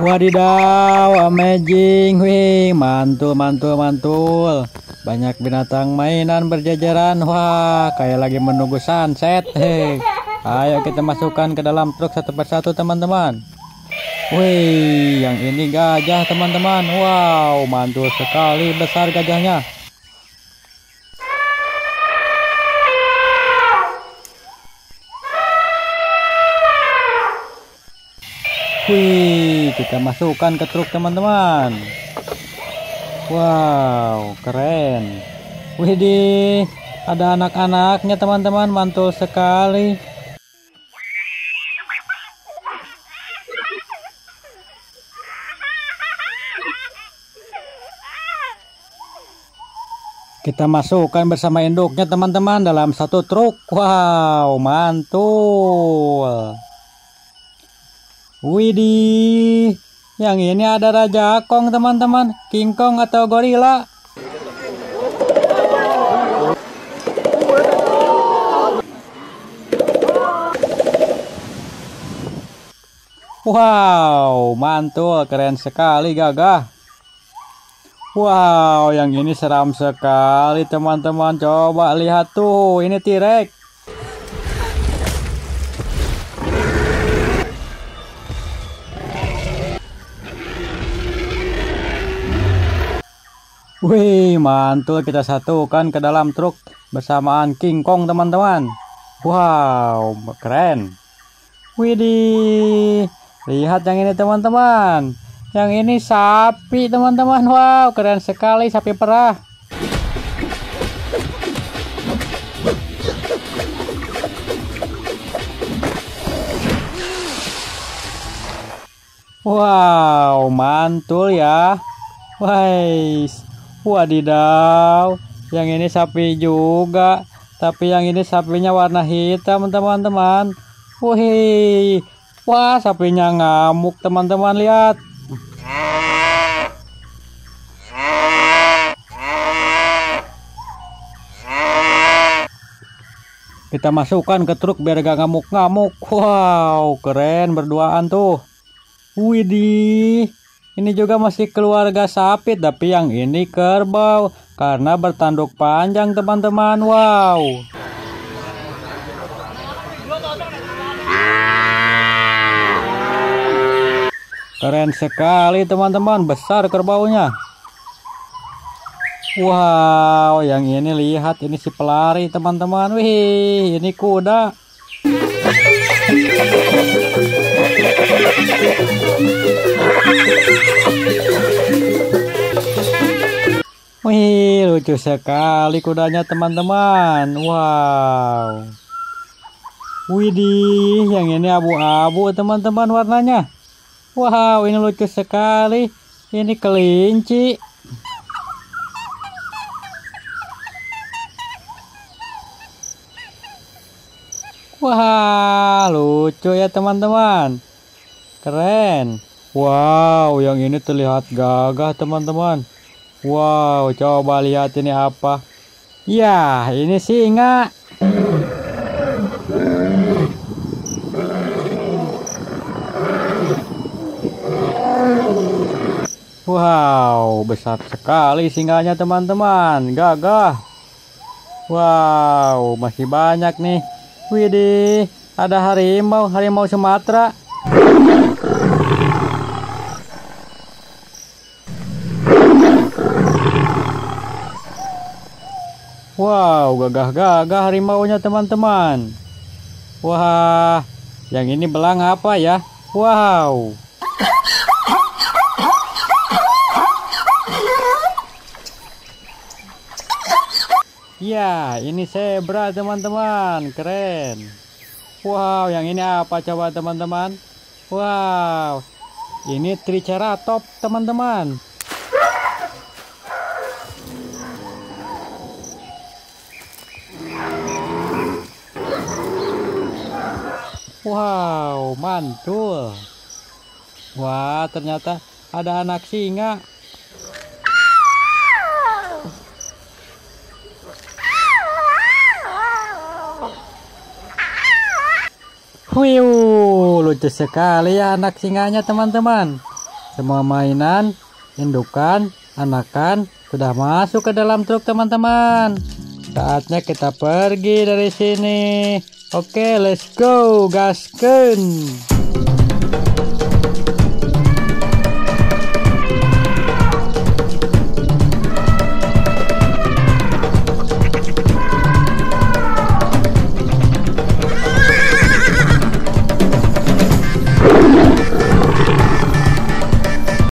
Wadidaw, amazing, wih, mantul, mantul, mantul. Banyak binatang mainan berjajaran, wah, kayak lagi menunggu sunset. Hei, ayo kita masukkan ke dalam truk satu persatu, teman-teman. Wih, yang ini gajah, teman-teman. Wow, mantul sekali, besar gajahnya. Wih, kita masukkan ke truk, teman-teman. Wow, keren. Widih, ada anak-anaknya, teman-teman, mantul sekali. Kita masukkan bersama induknya, teman-teman, dalam satu truk. Wow, mantul. Widih, yang ini ada Raja Kong, teman-teman. King Kong atau gorila. Wow, mantul, keren sekali, gagah. Wow, yang ini seram sekali, teman-teman. Coba lihat tuh, ini T-Rex. Wih, mantul, kita satukan ke dalam truk bersamaan King Kong, teman-teman. Wow, keren. Widih, lihat yang ini, teman-teman. Yang ini sapi, teman-teman. Wow, keren sekali, sapi perah. Wow, mantul ya. Wais. Wadidaw, yang ini sapi juga, tapi yang ini sapinya warna hitam, teman-teman. Wih, wah, sapinya ngamuk, teman-teman, lihat. Kita masukkan ke truk biar gak ngamuk-ngamuk. Wow, keren, berduaan tuh. Widih. Ini juga masih keluarga sapi, tapi yang ini kerbau karena bertanduk panjang, teman-teman. Wow. Keren sekali, teman-teman. Besar kerbaunya. Wow, yang ini lihat, ini si pelari, teman-teman. Wih, ini kuda. Wih, lucu sekali kudanya, teman-teman. Wow. Widih, yang ini abu-abu, teman-teman, warnanya. Wow, ini lucu sekali. Ini kelinci. Wah, lucu ya, teman-teman. Keren. Wow, yang ini terlihat gagah, teman-teman. Wow, coba lihat ini apa. Ya, ini singa. Wow, besar sekali singanya, teman-teman. Gagah. Wow, masih banyak nih. Widih, ada harimau, harimau Sumatera. Wow, gagah-gagah harimaunya, teman-teman. Wah, yang ini belang apa ya? Wow. Ya, ini zebra, teman-teman. Keren. Wow, yang ini apa coba, teman-teman? Wow, ini Triceratops, teman-teman. Wow, mantul. Wah, ternyata ada anak singa. Wih, lucu sekali ya anak singanya, teman-teman. Semua mainan, indukan, anakan sudah masuk ke dalam truk teman-teman. Saatnya kita pergi dari sini. Oke, let's go, gaskeun.